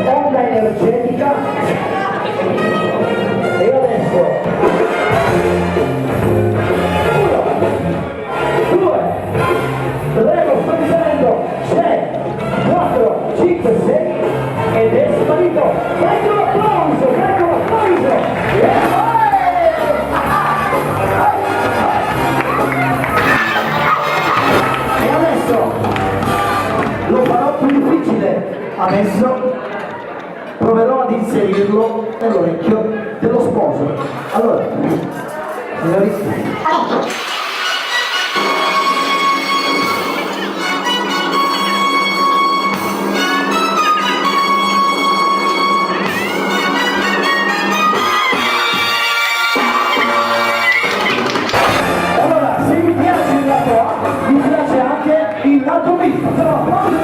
onda energetica. E adesso 1, 2, 3, lo sto dicendo, 6, 4, 5, 6 ed è sparito. Ecco l'applauso, ecco l'applauso. E adesso lo farò più difficile. Adesso proverò ad inserirlo nell'orecchio dello sposo. Allora, signori, allora, se mi piace il lato A, mi piace anche il lato B. Facciamo applausi.